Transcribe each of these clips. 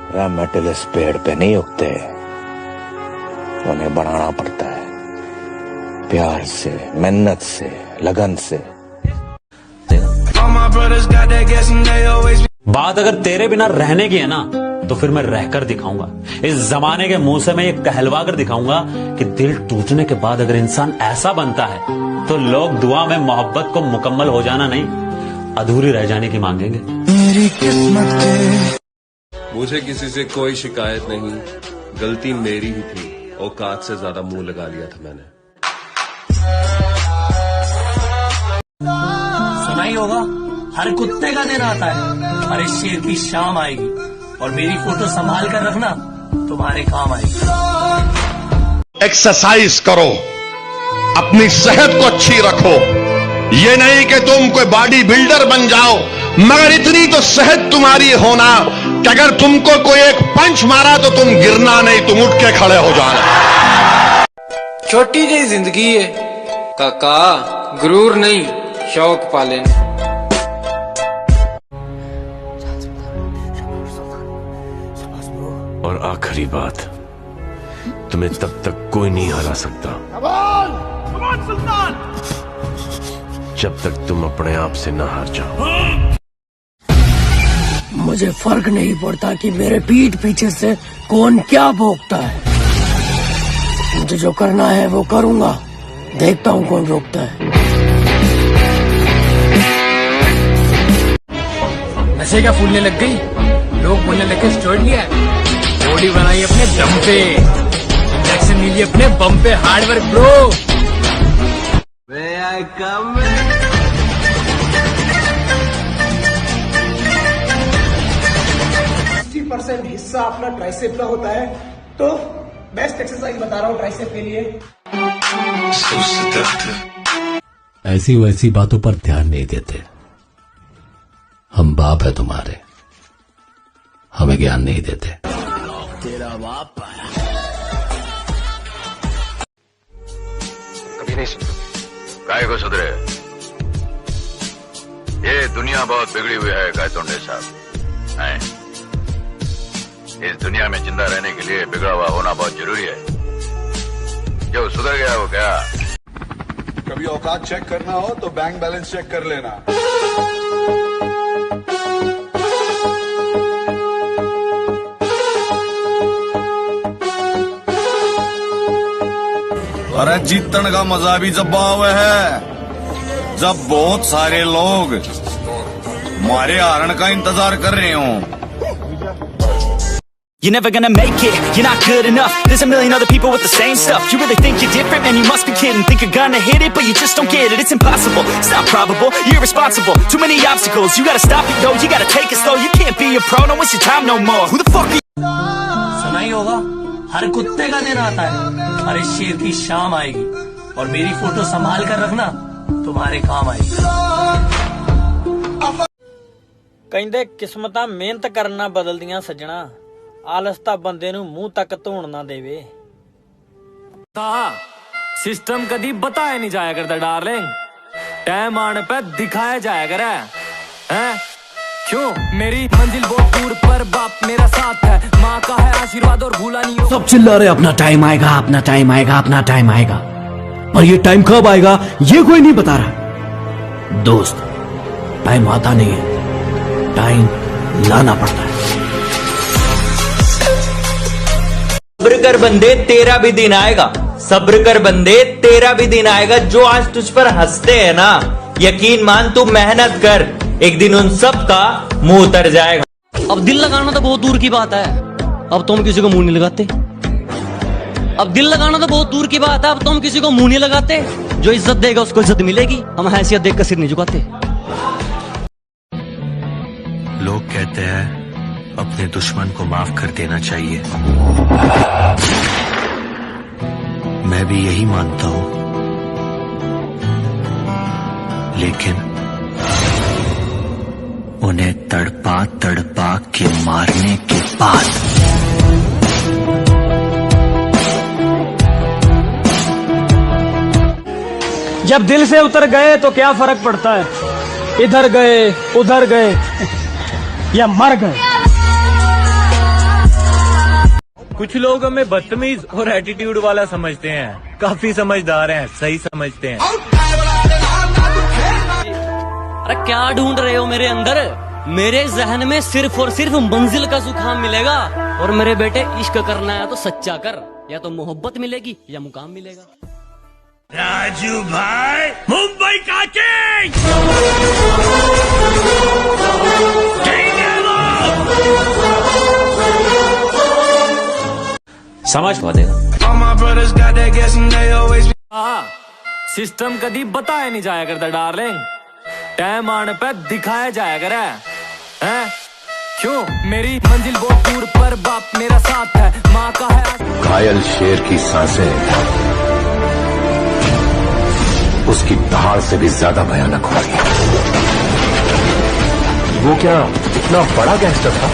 Metal इस पेड़ पे नहीं उगते, उन्हें बनाना पड़ता है प्यार से, मेहनत से, लगन से। बात अगर तेरे बिना रहने की है ना, तो फिर मैं रहकर दिखाऊंगा। इस जमाने के मुंह से मैं ये कहलवा कर दिखाऊंगा कि दिल टूटने के बाद अगर इंसान ऐसा बनता है तो लोग दुआ में मोहब्बत को मुकम्मल हो जाना नहीं, अधूरी रह जाने की मांगेंगे। मेरी किस्मत के मुझे किसी से कोई शिकायत नहीं, गलती मेरी ही थी, औकात से ज्यादा मुंह लगा लिया था मैंने। सुना ही होगा, हर कुत्ते का दिन आता है, हर इस शेर की शाम आएगी, और मेरी फोटो संभाल कर रखना, तुम्हारे काम आएगी। एक्सरसाइज करो, अपनी सेहत को अच्छी रखो। ये नहीं कि तुम कोई बॉडी बिल्डर बन जाओ, मगर इतनी तो सेहत तुम्हारी होना कि अगर तुमको कोई एक पंच मारा तो तुम गिरना नहीं, तुम उठ के खड़े हो जाना। छोटी जी जिंदगी है काका, गुरूर नहीं शौक पाले। और आखिरी बात, तुम्हें तब तक कोई नहीं हरा सकता जब तक तुम अपने आप से न हार जाओ। मुझे फर्क नहीं पड़ता कि मेरे पीठ पीछे से कौन क्या भोंकता है, मुझे जो करना है वो करूंगा, देखता हूँ कौन रोकता है। नशे क्या फूलने लग गई, लोग बोलने लगे स्टोर लिया है, बॉडी बनाई अपने दम पे, इंजेक्शन लीजिए अपने बम पे, हार्डवर्क ब्रो। 60% हिस्सा अपना ट्राइसेप का होता है, तो बेस्ट एक्सरसाइज बता रहा हूँ ट्राइसेप के लिए। ऐसी वैसी बातों पर ध्यान नहीं देते, हम बाप है तुम्हारे, हमें ज्ञान नहीं देते। तेरा बाप कभी नहीं सुधरे। काय को सुधरे? ये दुनिया बहुत बिगड़ी हुई है गायतोंडे साहब। हैं? इस दुनिया में जिंदा रहने के लिए बिगड़ा हुआ होना बहुत जरूरी है। जो सुधर गया वो क्या? कभी औकात चेक करना हो तो बैंक बैलेंस चेक कर लेना। अरे जीतने का मजा भी जब आवे है, जब बहुत सारे लोग हमारे हारण का इंतजार कर रहे हो। You're never gonna make it, you're not good enough. There's a million other people with the same stuff. You really think you're different, man, you must be kidding. Think you're gonna hit it, but you just don't get it. It's impossible, it's not probable, you're irresponsible. Too many obstacles, you gotta stop it, yo. You gotta take it slow, you can't be a pro, don't waste your time no more. Who the fuck are you? सुना ही होगा, हर कुत्ते का दिन आता है, हर इस शेर की शाम आएगी, और मेरी फोटो संभाल कर रखना, तुम्हारे काम आएगी। ਕਹਿੰਦੇ ਕਿਸਮਤਾਂ ਮਿਹਨਤ ਕਰਨ ਨਾਲ ਬਦਲਦੀਆਂ ਸੱਜਣਾ, ਆਲਸ ਤਾਂ ਬੰਦੇ ਨੂੰ ਮੂੰਹ ਤੱਕ ਧੋਣ ਨਾ ਦੇਵੇ। सिस्टम कभी बताया नहीं जाया करता डार्लिंग, टाइम आने पे दिखाया जाया करे हैं? क्यों? मेरी मंजिल बहुत दूर पर बाप मेरा साथ है, माँ का है आशीर्वाद और भूला नहीं हो। सब चिल्ला रहे अपना टाइम आएगा, अपना टाइम आएगा, अपना टाइम आएगा, पर ये टाइम कब आएगा ये कोई नहीं बता रहा। दोस्त, टाइम आता नहीं है, टाइम लाना पड़ता है। सब्र कर बंदे, तेरा भी दिन आएगा। सब्र कर बंदे, तेरा भी दिन आएगा। जो आज तुझ पर हंसते हैं ना, यकीन मान तू मेहनत कर, एक दिन उन सब का मुंह उतर जाएगा। अब दिल लगाना तो बहुत दूर की बात है, अब तो हम किसी को मुंह नहीं लगाते। अब दिल लगाना तो बहुत दूर की बात है, अब तो हम किसी को मुंह नहीं लगाते। जो इज्जत देगा उसको इज्जत मिलेगी, हम हैसियत देख कर सिर नहीं झुकाते। लोग कहते हैं अपने दुश्मन को माफ कर देना चाहिए, मैं भी यही मानता हूं, लेकिन उन्हें तड़पा तड़पा के मारने के बाद जब दिल से उतर गए तो क्या फर्क पड़ता है, इधर गए उधर गए या मर गए। कुछ लोग हमें बदतमीज और एटीट्यूड वाला समझते हैं, काफी समझदार हैं, सही समझते हैं। अरे क्या ढूंढ रहे हो मेरे अंदर? मेरे जहन में सिर्फ और सिर्फ मंजिल का सुखाम मिलेगा। और मेरे बेटे, इश्क करना है तो सच्चा कर, या तो मोहब्बत मिलेगी या मुकाम मिलेगा। राजू भाई, मुंबई का किंग। समझ पाएगा। हाँ, सिस्टम कभी बताया नहीं जाया करता डार्लिंग, टाइम आने पे दिखाया जाया करे। हैं? क्यों? मेरी मंजिल बहुत दूर पर बाप मेरा साथ है, माँ का है। घायल शेर की सांसें उसकी दहाड़ से भी ज्यादा भयानक होती है। वो क्या इतना बड़ा गैंगस्टर था?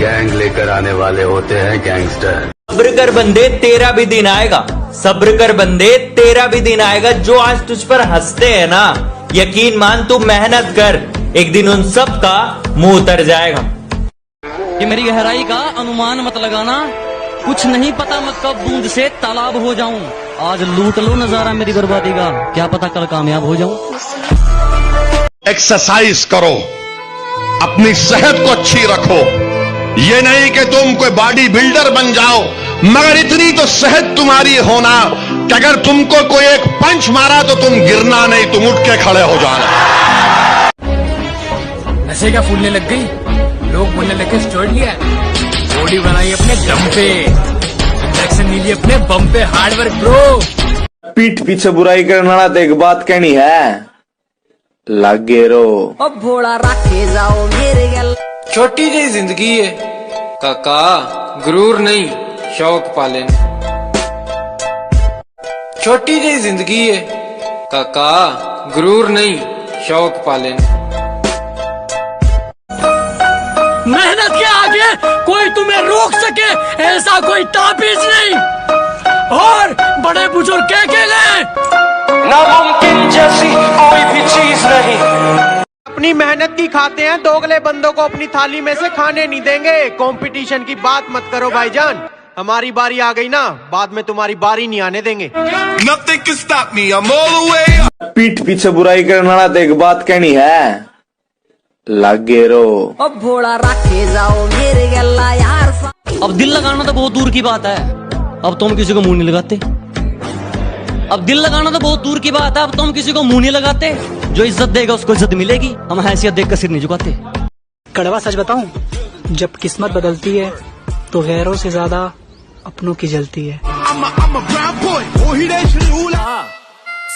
गैंग लेकर आने वाले होते हैं गैंगस्टर। सब्र कर बंदे, तेरा भी दिन आएगा। सब्र कर बंदे, तेरा भी दिन आएगा। जो आज तुझ पर हंसते हैं ना, यकीन मान तू मेहनत कर, एक दिन उन सब का मुंह उतर जाएगा। ये मेरी गहराई का अनुमान मत लगाना, कुछ नहीं पता मैं कब बूंद से तालाब हो जाऊं। आज लूट लो नजारा मेरी बर्बादी का, क्या पता कल कामयाब हो जाऊं। एक्सरसाइज करो, अपनी सेहत को अच्छी रखो। ये नहीं कि तुम कोई बॉडी बिल्डर बन जाओ, मगर इतनी तो सेहत तुम्हारी होना कि अगर तुमको कोई एक पंच मारा तो तुम गिरना नहीं, तुम उठ के खड़े हो जाना। नशे क्या फूलने लग गई? लोग बोलने लगे स्टोर लिया, बॉडी बनाई अपने दम पे, इंजेक्शन मिली अपने बम पे, हार्डवर्क ब्रो। पीठ पीछे बुराई करना ना तो एक बात कहनी है, लागे रो। अब भोला रखे जाओ मेरे गल। छोटी जी जिंदगी है काका, गुरूर नहीं शौक पालन। छोटी जी जिंदगी है काका, गुरूर नहीं शौक पालन। मेहनत के आगे कोई तुम्हें रोक सके ऐसा कोई ताबीज नहीं, और बड़े बुजुर्ग कह के गए नामुमकिन जैसी कोई भी चीज नहीं। अपनी मेहनत की खाते हैं, दोगले बंदों को अपनी थाली में से खाने नहीं देंगे। कंपटीशन की बात मत करो भाईजान, हमारी बारी आ गई ना, बाद में तुम्हारी बारी नहीं आने देंगे। Nothing can stop me, I'm all the way up. पीठ पीछे बुराई करना ना तो एक बात कहनी है, लागे रो। अब भोला रखे जाओ मेरे गल्ला यार। अब दिल लगाना तो बहुत दूर की बात है, अब तो हम किसी को मुंह नहीं लगाते। अब दिल लगाना तो बहुत दूर की बात है, अब तो हम किसी को मुंह नहीं लगाते। जो इज्जत देगा उसको इज्जत मिलेगी, हम हैसियत देख कर सिर नहीं झुकाते। कड़वा सच बताऊं, जब किस्मत बदलती है तो गैरों से ज्यादा अपनों की जलती है।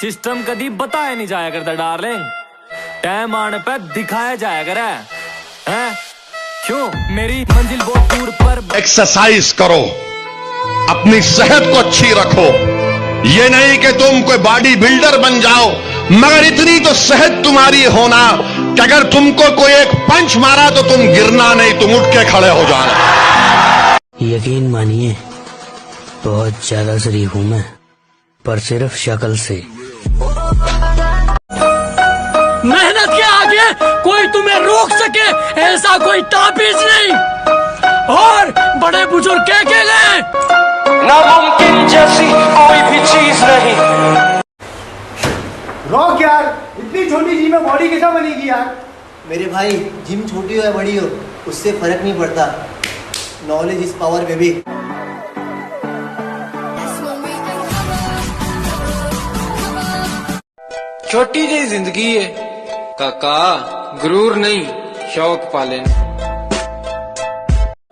सिस्टम कभी बताया नहीं जाया करता डार्लिंग, टाइम आने पे दिखाया जाया करे। हैं? क्यों? मेरी मंजिल बहुत दूर पर। एक्सरसाइज करो, अपनी सेहत को अच्छी रखो। ये नहीं कि तुम कोई बॉडी बिल्डर बन जाओ, मगर इतनी तो सेहत तुम्हारी होना कि अगर तुमको कोई एक पंच मारा तो तुम गिरना नहीं, तुम उठ के खड़े हो जाना। यकीन मानिए बहुत ज्यादा शरीफ हूं मैं, पर सिर्फ शक्ल से। मेहनत के आगे कोई तुम्हें रोक सके ऐसा कोई ताबीज नहीं, और बड़े बुजुर्ग कह के गए नामुमकिन जैसी कोई भी चीज नहीं। रॉक यार, इतनी छोटी जिम में बॉडी कैसा बनेगी यार? मेरे भाई, जिम छोटी हो या बड़ी हो उससे फर्क नहीं पड़ता, नॉलेज इज पावर बेबी। छोटी जी जिंदगी है काका, गुरूर नहीं शौक पालन।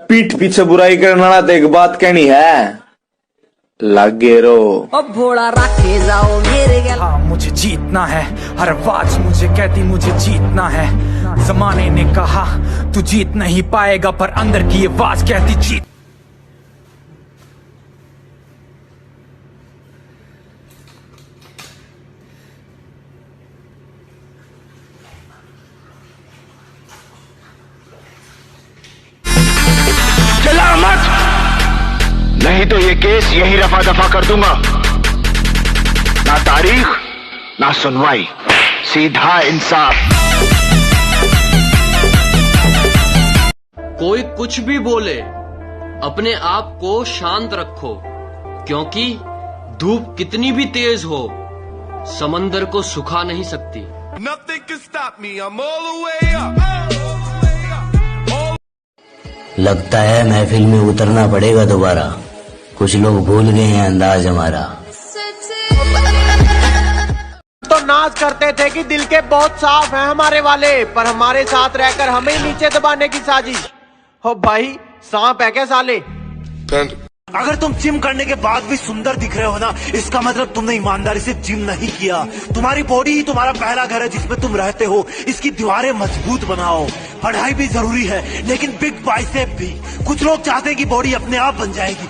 पीठ पीछे बुराई करना ना तो एक बात कहनी है, लागे रो। अब भोला रखे जाओ मेरे गल। हाँ, मुझे जीतना है, हर आवाज मुझे कहती मुझे जीतना है। जमाने ने कहा तू जीत नहीं पाएगा, पर अंदर की आवाज कहती जीत। चला मत, नहीं तो ये केस यही रफा दफा कर दूंगा। ना तारीख ना सुनवाई, सीधा इंसाफ। कोई कुछ भी बोले, अपने आप को शांत रखो, क्योंकि धूप कितनी भी तेज हो समंदर को सुखा नहीं सकती। Nothing can stop me, I'm all the way up. लगता है महफिल में उतरना पड़ेगा दोबारा, कुछ लोग भूल गए हैं अंदाज हमारा। तो नाज करते थे कि दिल के बहुत साफ हैं हमारे वाले, पर हमारे साथ रहकर हमें नीचे दबाने की साजिश। हो भाई सांप है क्या साले? अगर तुम जिम करने के बाद भी सुंदर दिख रहे हो ना, इसका मतलब तुमने ईमानदारी से जिम नहीं किया। तुम्हारी बॉडी ही तुम्हारा पहला घर है जिसमें तुम रहते हो। इसकी दीवारें मजबूत बनाओ। पढ़ाई भी जरूरी है, लेकिन बिग बाइसेप भी। कुछ लोग चाहते हैं कि बॉडी अपने आप बन जाएगी।